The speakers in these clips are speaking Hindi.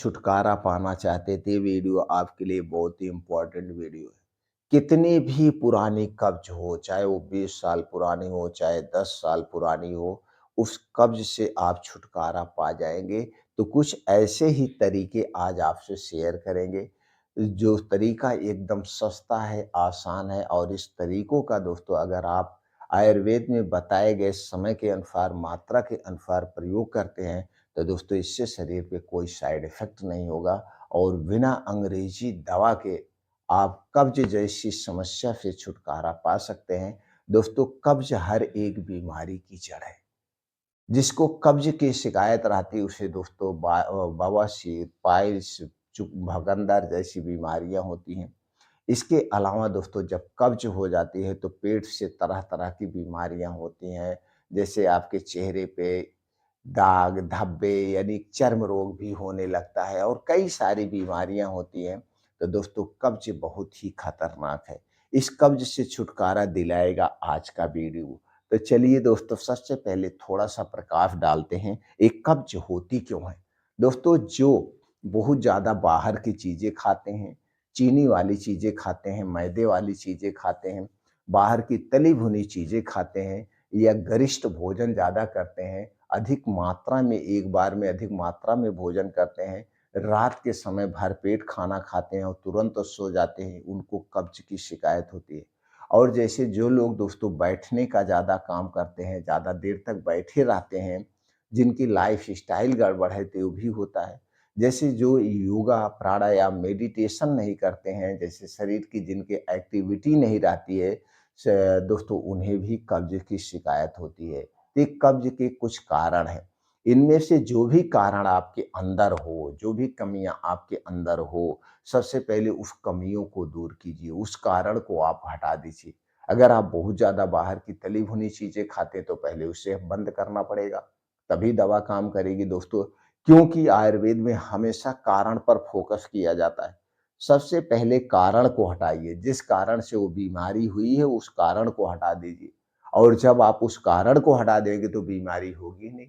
छुटकारा पाना चाहते थे, वीडियो आपके लिए बहुत ही इम्पोर्टेंट वीडियो है। कितनी भी पुरानी कब्ज़ हो, चाहे वो 20 साल पुरानी हो, चाहे 10 साल पुरानी हो, उस कब्ज़ से आप छुटकारा पा जाएँगे। तो कुछ ऐसे ही तरीके आज आपसे शेयर करेंगे, जो तरीका एकदम सस्ता है, आसान है और इस तरीकों का दोस्तों अगर आप आयुर्वेद में बताए गए समय के अनुसार, मात्रा के अनुसार प्रयोग करते हैं, तो दोस्तों इससे शरीर पे कोई साइड इफ़ेक्ट नहीं होगा और बिना अंग्रेज़ी दवा के आप कब्ज़ जैसी समस्या से छुटकारा पा सकते हैं। दोस्तों कब्ज़ हर एक बीमारी की जड़ है। जिसको कब्ज़ की शिकायत रहती है उसे दोस्तों बवासीर, पाइल्स, भगंदर जैसी बीमारियाँ होती हैं। इसके अलावा दोस्तों जब कब्ज़ हो जाती है तो पेट से तरह-तरह की बीमारियाँ होती हैं। जैसे आपके चेहरे पे दाग, धब्बे यानी चर्म रोग भी होने लगता है और कई सारी बीमारियाँ होती हैं। तो दोस्तों कब्ज़ बहुत ही खतरनाक है। इस कब्ज़ से छुटकारा दिलाएगा आज का वीडियो। तो चलिए दोस्तों सबसे पहले थोड़ा-सा प्रकाश डालते हैं, एक कब्ज़ होती क्यों है? दोस्तों जो बहुत ज़्यादा बाहर की चीज़ें खाते हैं, चीनी वाली चीज़ें खाते हैं, मैदे वाली चीज़ें खाते हैं, बाहर की तली भुनी चीज़ें खाते हैं या गरिष्ठ भोजन ज़्यादा करते हैं, अधिक मात्रा में एक बार में अधिक मात्रा में भोजन करते हैं, रात के समय भरपेट खाना खाते हैं और तुरंत सो जाते हैं, उनको कब्ज़ की शिकायत होती है। और जैसे जो लोग दोस्तों बैठने का ज़्यादा काम करते हैं, ज़्यादा देर तक बैठे रहते हैं, जिनकी लाइफ़स्टाइल गड़बड़ है तो भी होता है। जैसे जो योगा, प्राणायाम, मेडिटेशन नहीं करते हैं, जैसे शरीर की जिनकी एक्टिविटी नहीं रहती है, स दोस्तों उन्हें भी कब्ज़ की शिकायत होती है। ये कब्ज़ के कुछ कारण हैं। इनमें से जो भी कारण आपके अंदर हो, जो भी कमियाँ आपके अंदर हो, सबसे पहले उस कमियों को दूर कीजिए, उस कारण को आप हटा दीजिए। अगर आप बहुत ज़्यादा बाहर की तली भुनी चीज़ें खाते हैं तो पहले उसे बंद करना पड़ेगा, तभी दवा काम करेगी दोस्तों। क्योंकि आयुर्वेद में हमेशा कारण पर फ़ोकस किया जाता है। सबसे पहले कारण को हटाइए, जिस कारण से वो बीमारी हुई है उस कारण को हटा दीजिए और जब आप उस कारण को हटा देंगे तो बीमारी होगी नहीं।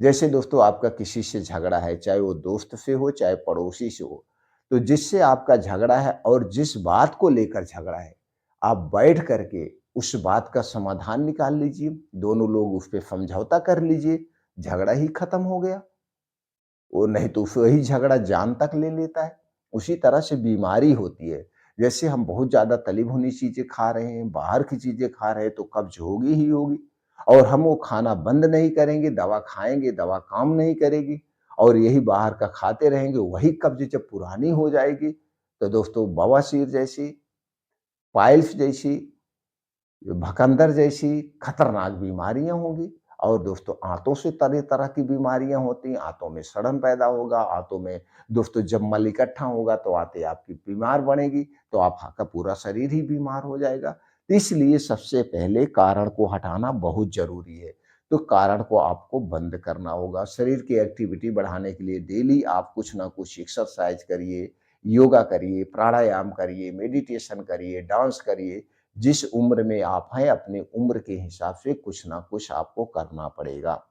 जैसे दोस्तों आपका किसी से झगड़ा है, चाहे वो दोस्त से हो, चाहे पड़ोसी से हो, तो जिससे आपका झगड़ा है और जिस बात को लेकर झगड़ा है, आप बैठ कर के उस बात का समाधान निकाल लीजिए, दोनों लोग उस पे समझौता कर लीजिए, झगड़ा ही खत्म हो गया। वो नहीं तो वही झगड़ा जान तक ले लेता है। उसी तरह से बीमारी होती है। जैसे हम बहुत ज़्यादा तली भुनी चीज़ें खा रहे हैं, बाहर की चीज़ें खा रहे हैं तो कब्ज़ होगी ही होगी और हम वो खाना बंद नहीं करेंगे, दवा खाएँगे, दवा काम नहीं करेगी और यही बाहर का खाते रहेंगे, वही कब्ज़ जब पुरानी हो जाएगी, तो दोस्तों बवासीर जैसी, पाइल्स जैसी, भकंदर जैसी खतरनाक बीमारियाँ होंगी और दोस्तों आंतों से तरह-तरह की बीमारियाँ होती हैं, आंतों में सड़न पैदा होगा, आंतों में दोस्तों जब मल इकट्ठा होगा तो आंतें आपकी बीमार पड़ेंगी, तो आपका पूरा शरीर ही बीमार हो जाएगा। तो इसलिए सबसे पहले कारण को हटाना बहुत ज़रूरी है। तो कारण को आपको बंद करना होगा, शरीर की एक्टिविटी बढ़ाने के लिए डेली आप कुछ ना कुछ एक्सरसाइज़ करिए, योगा करिए, प्राणायाम करिए, मेडिटेशन करिए, डांस करिए। जिस उम्र में आप हैं, अपनी उम्र के हिसाब से कुछ ना कुछ आपको करना पड़ेगा।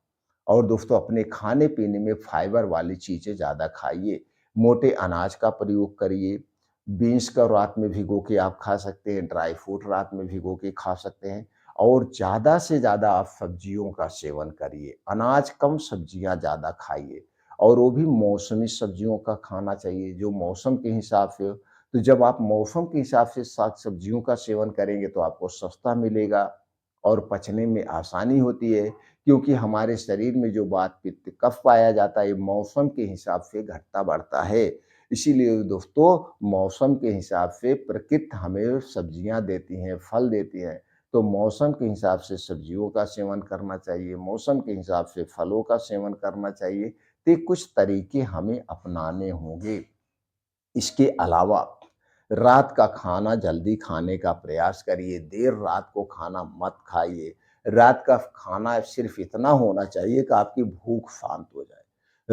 और दोस्तों अपने खाने-पीने में फाइबर वाली चीज़ें ज़्यादा खाइए, मोटे अनाज का प्रयोग करिए, बीन्स को रात में भिगो के आप खा सकते हैं, ड्राई फ्रूट रात में भिगो के खा सकते हैं और ज़्यादा से ज़्यादा आप सब्जियों का सेवन करिए, अनाज कम, सब्जियाँ ज़्यादा खाइए और वो भी मौसमी सब्जियों का खाना चाहिए, जो मौसम के हिसाब से हो। तो जब आप मौसम के हिसाब से साग-सब्जियों का सेवन करेंगे तो आपको सस्ता मिलेगा और पचने में आसानी होती है क्योंकि हमारे शरीर में जो वात, पित्त, कफ पाया जाता है, ये मौसम के हिसाब से घटता-बढ़ता है। इसीलिए दोस्तों मौसम के हिसाब से प्रकृति हमें सब्जियाँ देती हैं, फल देती हैं, तो मौसम के हिसाब से सब्जियों का सेवन करना चाहिए, मौसम के हिसाब से फलों का सेवन करना चाहिए। तो ये कुछ तरीके हमें अपनाने होंगे। इसके अलावा रात का खाना जल्दी खाने का प्रयास करिए, देर रात को खाना मत खाइए। रात का खाना सिर्फ़ इतना होना चाहिए कि आपकी भूख शांत हो जाए।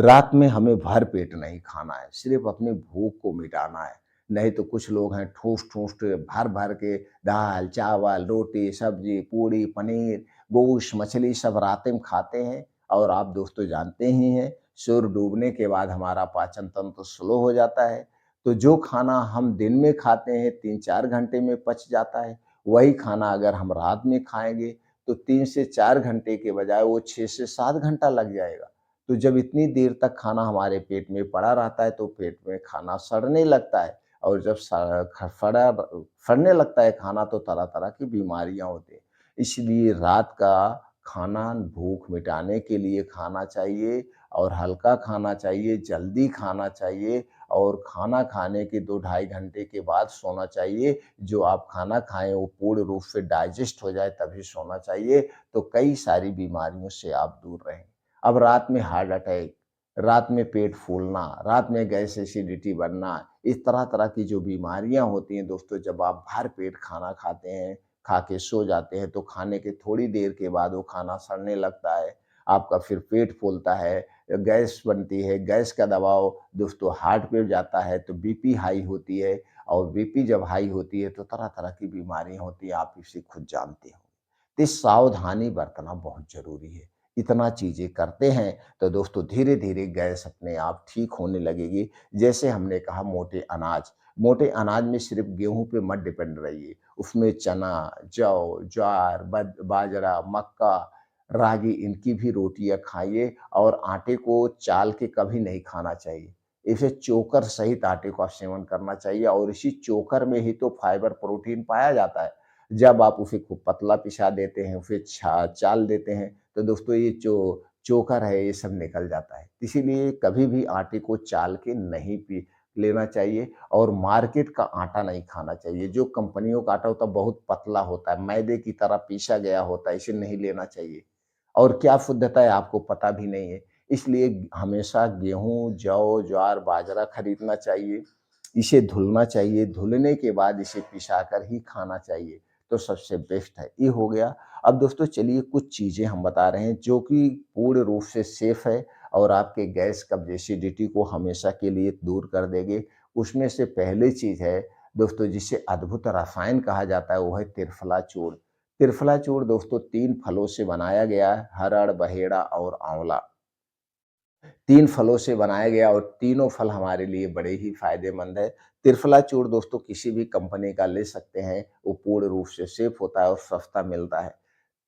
रात में हमें भर पेट नहीं खाना है, सिर्फ़ अपनी भूख को मिटाना है। नहीं तो कुछ लोग हैं ठूस-ठूस के भर-भर के दाल, चावल, रोटी, सब्ज़ी, पूड़ी, पनीर, गोश्त, मछली सब रातें में खाते हैं और आप दोस्तों जानते ही हैं सूर्य डूबने के बाद हमारा पाचन तंत्र स्लो हो जाता है। तो जो खाना हम दिन में खाते हैं 3-4 घंटे में पच जाता है, वही खाना अगर हम रात में खाएँगे तो 3 से 4 घंटे के बजाय वो 6 से 7 घंटा लग जाएगा। तो जब इतनी देर तक खाना हमारे पेट में पड़ा रहता है तो पेट में खाना सड़ने लगता है और जब सड़ने लगता है खाना तो तरह-तरह की बीमारियाँ होती हैं। इसलिए रात का खाना भूख मिटाने के लिए खाना चाहिए और हल्का खाना चाहिए, जल्दी खाना चाहिए और खाना खाने के 2 ढाई घंटे के बाद सोना चाहिए। जो आप खाना खाएँ वो पूर्ण रूप से डाइजेस्ट हो जाए तभी सोना चाहिए, तो कई सारी बीमारियों से आप दूर रहें। अब रात में हार्ट अटैक, रात में पेट फूलना, रात में गैस एसिडिटी बनना, इस तरह-तरह की जो बीमारियाँ होती हैं दोस्तों जब आप भर पेट खाना खाते हैं, खा के सो जाते हैं तो खाने के थोड़ी देर के बाद वो खाना सड़ने लगता है, आपका फिर पेट फूलता है, गैस बनती है, गैस का दबाव दोस्तों हार्ट पे जाता है तो बीपी हाई होती है और बीपी जब हाई होती है तो तरह-तरह की बीमारियाँ होती हैं, आप इसे खुद जानते हो। तो सावधानी बरतना बहुत ज़रूरी है। इतना चीज़ें करते हैं तो दोस्तों धीरे-धीरे गैस अपने आप ठीक होने लगेगी। जैसे हमने कहा मोटे अनाज में सिर्फ़ गेहूँ पे मत डिपेंड रहिए। उसमें चना, जौ, ज्वार, बाजरा, मक्का, रागी इनकी भी रोटियाँ खाइए और आटे को चाल के कभी नहीं खाना चाहिए। इसे चोकर सहित आटे का सेवन करना चाहिए और इसी चोकर में ही तो फाइबर, प्रोटीन पाया जाता है। जब आप उसे खूब पतला पिसा देते हैं, उसे चाल देते हैं, तो दोस्तों ये जो चोकर है, ये सब निकल जाता है। इसीलिए कभी भी आटे को चाल के नहीं पी लेना चाहिए और मार्केट का आटा नहीं खाना चाहिए। जो कंपनियों का आटा होता है, बहुत पतला होता है, मैदे की तरह पीसा गया होता है, इसे नहीं लेना चाहिए और क्या शुद्धता है आपको पता भी नहीं है। इसलिए हमेशा गेहूँ, जौ, ज्वार, बाजरा खरीदना चाहिए। इसे धुलना चाहिए, धुलने के बाद इसे पिसाकर ही खाना चाहिए, तो सबसे बेस्ट है। ये हो गया। अब दोस्तों चलिए कुछ चीज़ें हम बता रहे हैं जो कि पूर्ण रूप से सेफ है और आपके गैस, कब्ज़, एसिडिटी को हमेशा के लिए दूर कर देंगे। उसमें से पहली चीज़ है दोस्तों जिसे अद्भुत रसायन कहा जाता है, वो है त्रिफला चूर्ण। त्रिफला चूर्ण दोस्तों 3 फलों से बनाया गया है, हरड़, बहेड़ा और आंवला। 3 फलों से बनाया गया और तीनों फल हमारे लिए बड़े ही फ़ायदेमंद है। त्रिफला चूर्ण दोस्तों किसी भी कंपनी का ले सकते हैं, वो पूर्ण रूप से सेफ होता है और सस्ता मिलता है।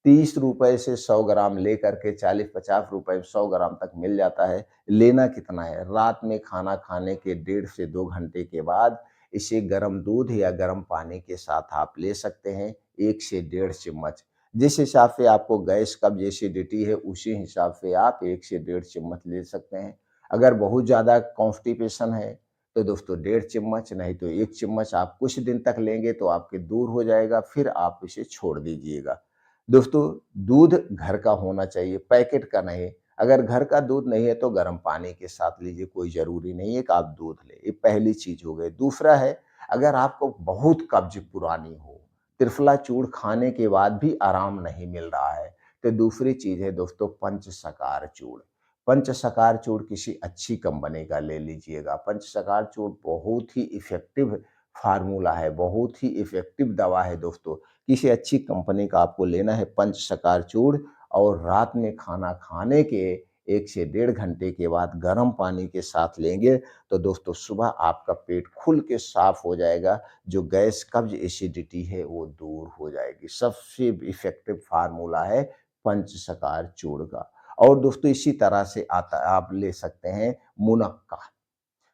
₹30 से 100 ग्राम लेकर के ₹40-50 100 ग्राम तक मिल जाता है। लेना कितना है? रात में खाना खाने के 1.5 से 2 घंटे के बाद इसे गर्म दूध या गर्म पानी के साथ आप ले सकते हैं, 1 से डेढ़ चम्मच। जिस हिसाब से आपको गैस, कब्ज़, एसिडिटी है, उसी हिसाब से आप 1 से डेढ़ चम्मच ले सकते हैं। अगर बहुत ज़्यादा कॉन्स्टिपेशन है, तो दोस्तों डेढ़ चम्मच, नहीं तो 1 चम्मच आप कुछ दिन तक लेंगे तो आपके दूर हो जाएगा, फिर आप इसे छोड़ दीजिएगा। दोस्तों दूध घर का होना चाहिए, पैकेट का नहीं। अगर घर का दूध नहीं है तो गर्म पानी के साथ लीजिए, कोई ज़रूरी नहीं है कि आप दूध लें। ये पहली चीज़ हो गई। दूसरा है, अगर आपको बहुत कब्ज़ पुरानी हो, त्रिफला चूर्ण खाने के बाद भी आराम नहीं मिल रहा है, तो दूसरी चीज़ है दोस्तों पंचसकार चूर्ण। पंचसकार चूर्ण किसी अच्छी कंपनी का ले लीजिएगा। पंचसकार चूर्ण बहुत ही इफ़ेक्टिव फ़ॉर्मूला है, बहुत ही इफ़ेक्टिव दवा है दोस्तों। किसी अच्छी कंपनी का आपको लेना है पंचसकार चूर्ण और रात में खाना खाने के 1 से डेढ़ घंटे के बाद गर्म पानी के साथ लेंगे, तो दोस्तों सुबह आपका पेट खुल के साफ हो जाएगा। जो गैस, कब्ज़, एसिडिटी है वो दूर हो जाएगी। सबसे इफ़ेक्टिव फ़ॉर्मूला है पंचसकार चूर्ण का। और दोस्तों इसी तरह से आता आप ले सकते हैं मुनक्का।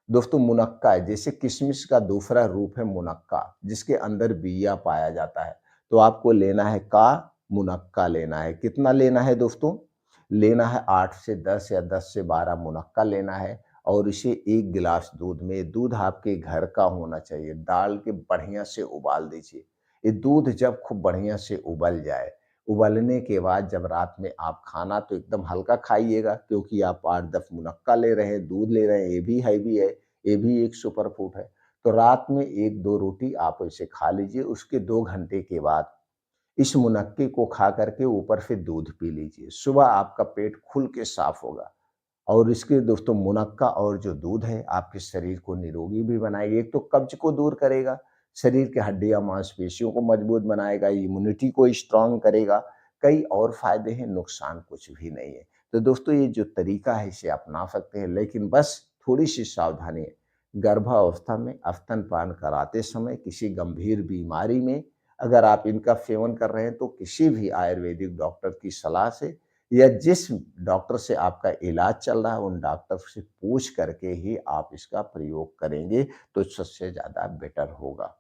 दोस्तों मुनक्का है, जैसे किशमिश का दूसरा रूप है मुनक्का, जिसके अंदर बिया पाया जाता है। तो आपको लेना है मुनक्का लेना है। कितना लेना है दोस्तों? लेना है 8 से 10 या 10 से 12 मुनक्का लेना है और इसे 1 गिलास दूध में, दूध आपके घर का होना चाहिए, डाल के बढ़िया से उबाल दीजिए। ये दूध जब खूब बढ़िया से उबल जाए, उबलने के बाद जब रात में आप खाना तो एकदम हल्का खाइएगा, क्योंकि आप 8-10 मुनक्का ले रहे हैं, दूध ले रहे हैं, ये भी हैवी है, ये भी एक सुपर फूड है। तो रात में 1-2 रोटी आप इसे खा लीजिए, उसके 2 घंटे के बाद इस मुनक्के को खा करके ऊपर से दूध पी लीजिए। सुबह आपका पेट खुल के साफ होगा और इसके दोस्तों मुनक्का और जो दूध है आपके शरीर को निरोगी भी बनाएगी। एक तो कब्ज को दूर करेगा, शरीर के हड्डियां मांसपेशियों को मजबूत बनाएगा, इम्यूनिटी को स्ट्रांग करेगा। कई और फायदे हैं, नुकसान कुछ भी नहीं है। तो दोस्तों ये जो तरीका है इसे अपना सकते हैं, लेकिन बस थोड़ी-सी सावधानी है। गर्भावस्था में स्तनपान कराते समय किसी गंभीर बीमारी में अगर आप इनका सेवन कर रहे हैं तो किसी भी आयुर्वेदिक डॉक्टर की सलाह से या जिस डॉक्टर से आपका इलाज चल रहा है उन डॉक्टर से पूछ करके ही आप इसका प्रयोग करेंगे तो सबसे ज़्यादा बेटर होगा।